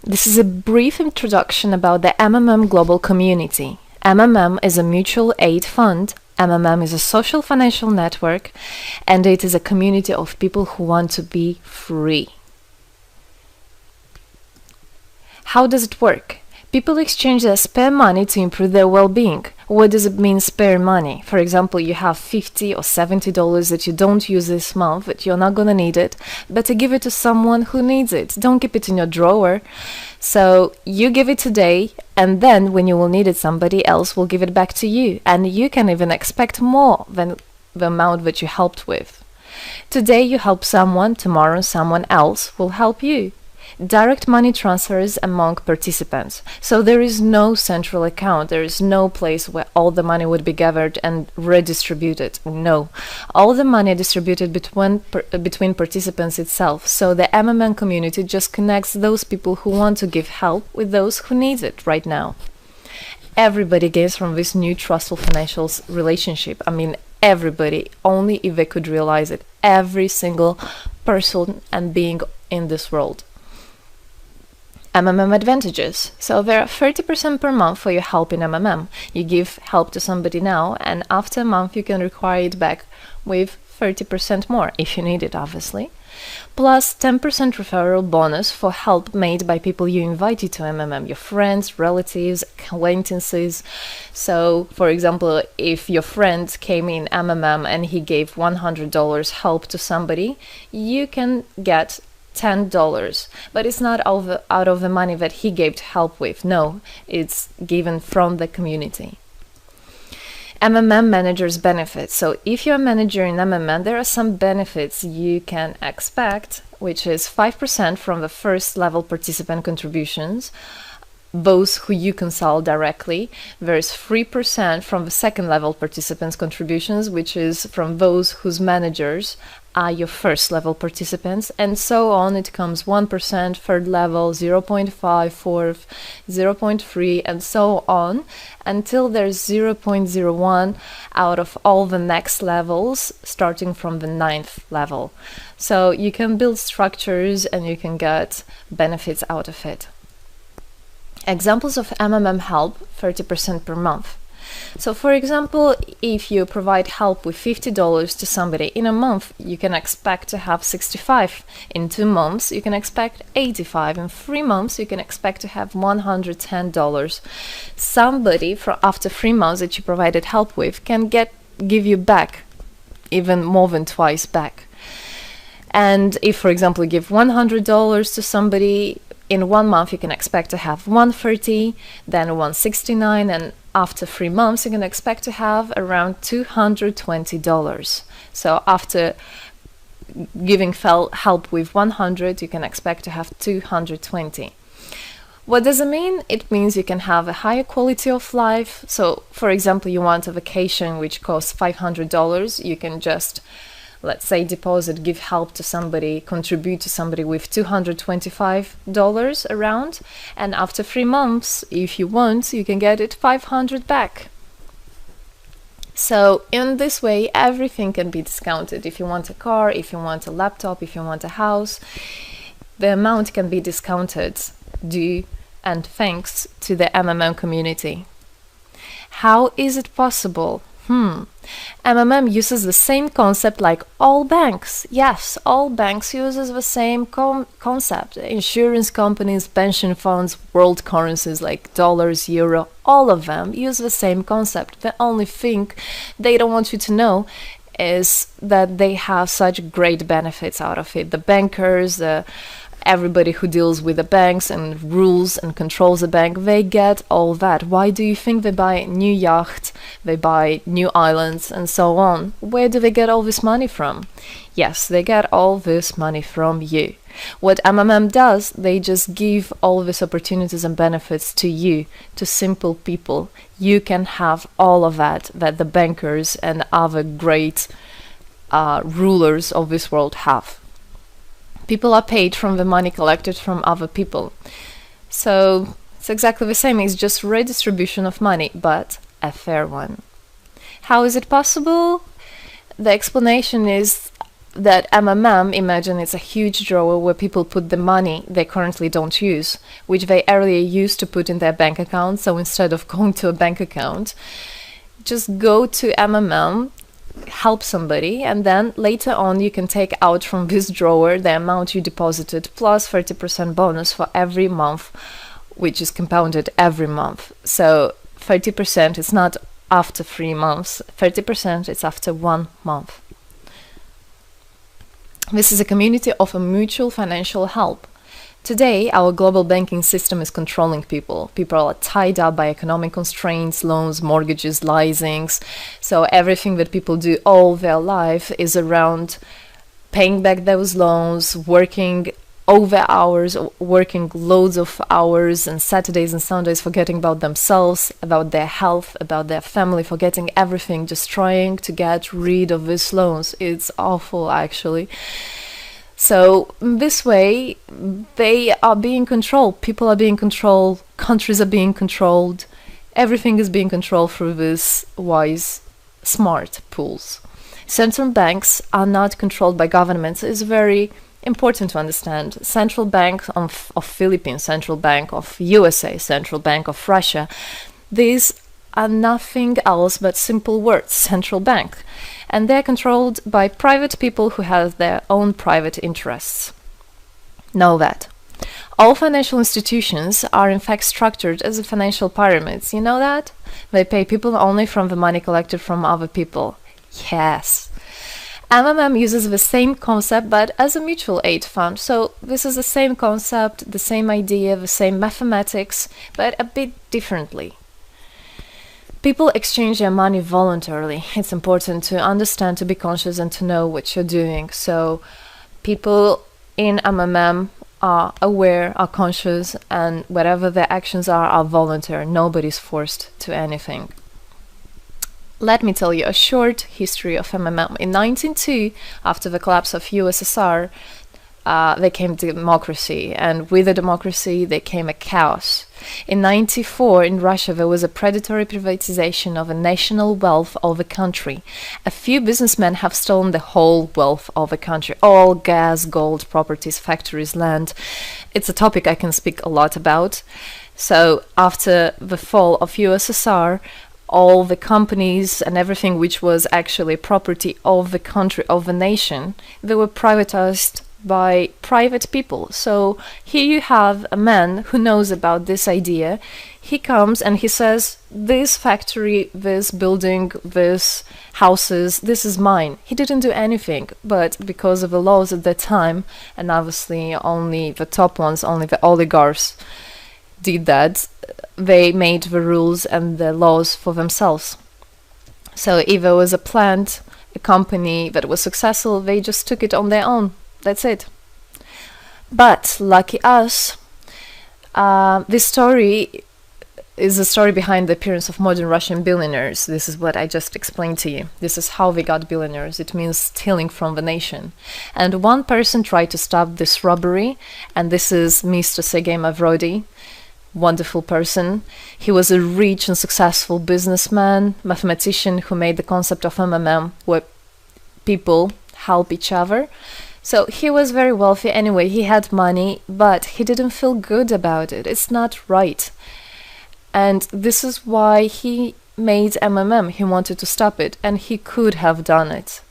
This is a brief introduction about the MMM global community. MMM is a mutual aid fund. MMM is a social financial network, and it is a community of people who want to be free. How does it work? People exchange their spare money to improve their well-being. What does it mean, spare money? For example, you have $50 or $70 that you don't use this month, but you're not gonna need it. Better give it to someone who needs it. Don't keep it in your drawer. So you give it today, and then when you will need it, somebody else will give it back to you. And you can even expect more than the amount that you helped with. Today you help someone, tomorrow someone else will help you. Direct money transfers among participants. So there is no central account. There is no place where all the money would be gathered and redistributed. No. All the money distributed between participants itself. So the MMM community just connects those people who want to give help with those who need it right now. Everybody gains from this new trustful financial relationship. I mean, everybody, only if they could realize it. Every single person and being in this world. MMM advantages. So there are 30% per month for your help in MMM. You give help to somebody now, and after a month you can require it back with 30% more, if you need it, obviously. Plus 10% referral bonus for help made by people you invited to MMM, your friends, relatives, acquaintances. So, for example, if your friend came in MMM and he gave $100 help to somebody, you can get $10, but it's not out of the money that he gave to help with. No, it's given from the community. MMM managers benefits. So if you're a manager in MMM, there are some benefits you can expect, which is 5% from the first level participant contributions, those who you consult directly. There's 3% from the second level participants contributions, which is from those whose managers are your first level participants, and so on. It comes 1%, third level, 0.5, fourth, 0.3, and so on, until there's 0.01 out of all the next levels, starting from the 9th level. So you can build structures and you can get benefits out of it. Examples of MMM help, 30% per month. So for example, if you provide help with $50 to somebody in a month, you can expect to have 65. In 2 months, you can expect 85. In 3 months, you can expect to have $110. Somebody after 3 months that you provided help with can give you back even more than twice back. And if, for example, you give $100 to somebody, in 1 month you can expect to have $130, then $169, and after 3 months you can expect to have around $220. So after giving help with $100, you can expect to have $220. What does it mean? It means you can have a higher quality of life. So for example, you want a vacation which costs $500, you can just, let's say, deposit, give help to somebody, contribute to somebody with $225 around, and after 3 months, if you want, you can get it $500 back. So in this way, everything can be discounted. If you want a car, if you want a laptop, if you want a house, the amount can be discounted due and thanks to the MMM community. How is it possible? MMM uses the same concept like all banks. Yes, all banks uses the same concept. Insurance companies, pension funds, world currencies like dollars, euro, all of them use the same concept. The only thing they don't want you to know is that they have such great benefits out of it. The bankers, everybody who deals with the banks and rules and controls the bank, they get all that. Why do you think they buy new yachts, they buy new islands, and so on? Where do they get all this money from? Yes, they get all this money from you. What MMM does, they just give all these opportunities and benefits to you, to simple people. You can have all of that the bankers and other great rulers of this world have. People are paid from the money collected from other people. So it's exactly the same. It's just redistribution of money, but a fair one. How is it possible? The explanation is that MMM, imagine it's a huge drawer where people put the money they currently don't use, which they earlier used to put in their bank account. So instead of going to a bank account, just go to MMM, help somebody, and then later on you can take out from this drawer the amount you deposited plus 30% bonus for every month, which is compounded every month. So 30% is not after 3 months, 30% is after 1 month. This is a community of a mutual financial help. Today, our global banking system is controlling people. People are tied up by economic constraints, loans, mortgages, leasings. So everything that people do all their life is around paying back those loans, working over hours, working loads of hours and Saturdays and Sundays, forgetting about themselves, about their health, about their family, forgetting everything, just trying to get rid of these loans. It's awful, actually. So this way, they are being controlled. People are being controlled. Countries are being controlled. Everything is being controlled through these wise, smart pools. Central banks are not controlled by governments. It's very important to understand. Central Bank of Philippines, Central Bank of USA, Central Bank of Russia. These are nothing else but simple words, central bank. And they're controlled by private people who have their own private interests. Know that. All financial institutions are in fact structured as financial pyramids. You know that? They pay people only from the money collected from other people. Yes. MMM uses the same concept but as a mutual aid fund. So this is the same concept, the same idea, the same mathematics, but a bit differently. People exchange their money voluntarily. It's important to understand, to be conscious and to know what you're doing. So people in MMM are aware, are conscious, and whatever their actions are voluntary. Nobody's forced to anything. Let me tell you a short history of MMM. In 1902, after the collapse of USSR, there came democracy, and with the democracy there came a chaos. In 1994, in Russia, there was a predatory privatization of a national wealth of the country. A few businessmen have stolen the whole wealth of the country, all gas, gold, properties, factories, land. It's a topic I can speak a lot about. So after the fall of USSR, all the companies and everything which was actually property of the country, of the nation, they were privatized by private people. So here you have a man who knows about this idea. He comes and he says, this factory, this building, this houses, this is mine. He didn't do anything, but because of the laws at that time, and obviously only the top ones, only the oligarchs did that, they made the rules and the laws for themselves. So if there was a plant, a company that was successful, they just took it on their own. That's it. But lucky us, this story is the story behind the appearance of modern Russian billionaires. This is what I just explained to you. This is how they got billionaires. It means stealing from the nation. And one person tried to stop this robbery, and this is Mr. Sergei Mavrodi. Wonderful person. He was a rich and successful businessman, mathematician who made the concept of MMM, where people help each other. So he was very wealthy anyway, he had money, but he didn't feel good about it. It's not right. And this is why he made MMM. He wanted to stop it, and he could have done it.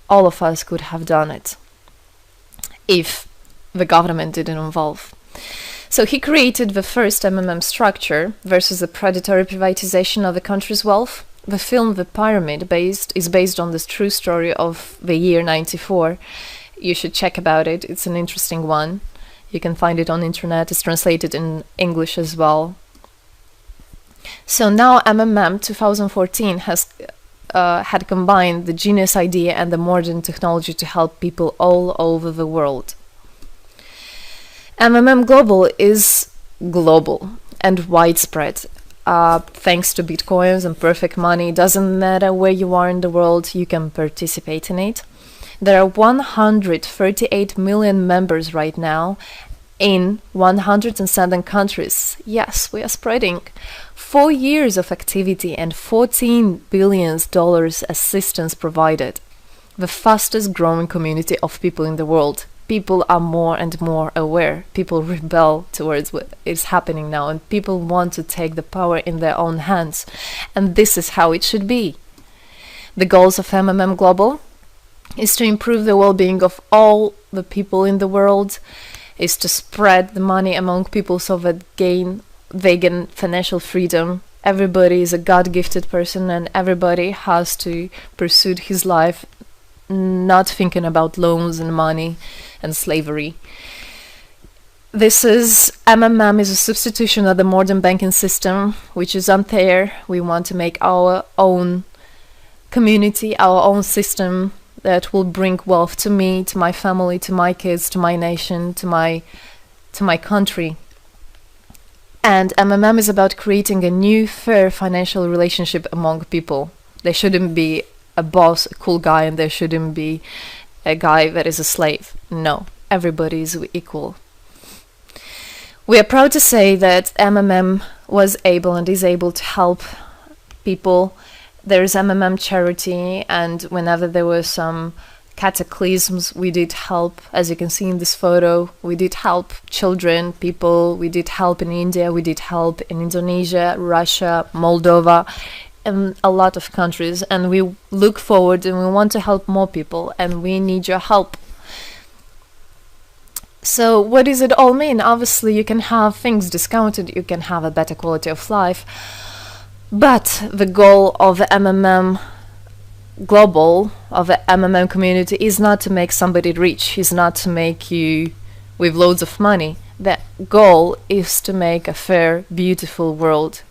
All of us could have done it if the government didn't involve. So he created the first MMM structure versus the predatory privatization of the country's wealth. The film The Pyramid is based on this true story of the year 94. You should check about it. It's an interesting one. You can find it on internet. It's translated in English as well. So now MMM 2014 has had combined the genius idea and the modern technology to help people all over the world. MMM Global is global and widespread. Thanks to Bitcoins and perfect money, doesn't matter where you are in the world, you can participate in it. There are 138 million members right now in 107 countries. Yes, we are spreading. 4 years of activity and $14 billion assistance provided. the fastest growing community of people in the world. People are more and more aware. People rebel towards what is happening now, and people want to take the power in their own hands. And this is how it should be. The goals of MMM Global is to improve the well-being of all the people in the world, is to spread the money among people so that they gain financial freedom. Everybody is a God-gifted person, and everybody has to pursue his life not thinking about loans and money and slavery. This is MMM is a substitution of the modern banking system, which is unfair. We want to make our own community, our own system that will bring wealth to me, to my family, to my kids, to my nation, to my country. And MMM is about creating a new, fair financial relationship among people. There shouldn't be a boss, a cool guy, and there shouldn't be a guy that is a slave. No, everybody is equal. We are proud to say that MMM was able and is able to help people. There is MMM charity, and whenever there were some cataclysms, we did help. As you can see in this photo, we did help children, people. We did help in India, we did help in Indonesia, Russia, Moldova, and a lot of countries. And we look forward and we want to help more people, and we need your help. So what does it all mean? Obviously, you can have things discounted, you can have a better quality of life, but the goal of the MMM Global, of the MMM community, is not to make somebody rich, is not to make you with loads of money. The goal is to make a fair, beautiful world,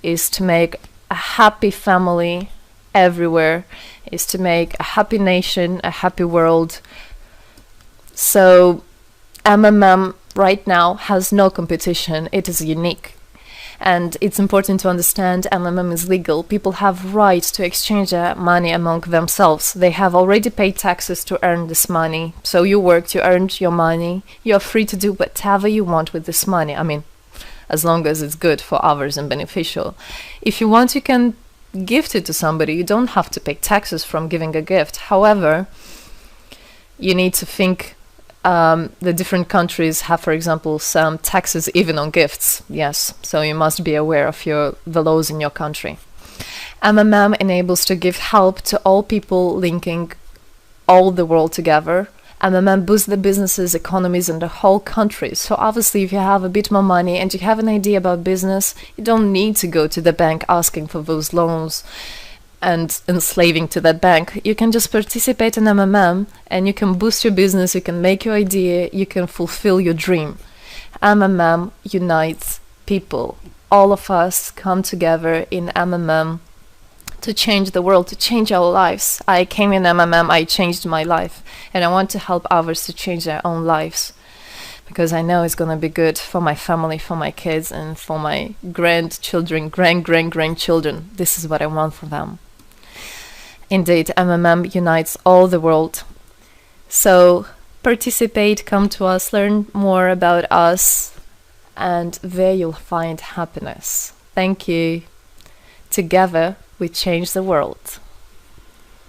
is to make a happy family everywhere, is to make a happy nation, a happy world. So MMM right now has no competition, it is unique. And it's important to understand MMM is legal. People have rights to exchange their money among themselves. They have already paid taxes to earn this money. So you worked, you earned your money. You're free to do whatever you want with this money. I mean, as long as it's good for others and beneficial. If you want, you can gift it to somebody. You don't have to pay taxes from giving a gift. However, you need to think the different countries have, for example, some taxes even on gifts. Yes, so you must be aware of the laws in your country. MMM enables to give help to all people, linking all the world together. MMM boosts the businesses, economies, and the whole country. So obviously, if you have a bit more money and you have an idea about business, you don't need to go to the bank asking for those loans and enslaving to that bank. You can just participate in MMM and you can boost your business, you can make your idea, you can fulfill your dream. MMM unites people. All of us come together in MMM to change the world, to change our lives. I came in MMM, I changed my life, and I want to help others to change their own lives, because I know it's going to be good for my family, for my kids, and for my grandchildren, grandchildren. This is what I want for them. Indeed, MMM unites all the world. So participate, come to us, learn more about us, and there you'll find happiness. Thank you. Together, we change the world.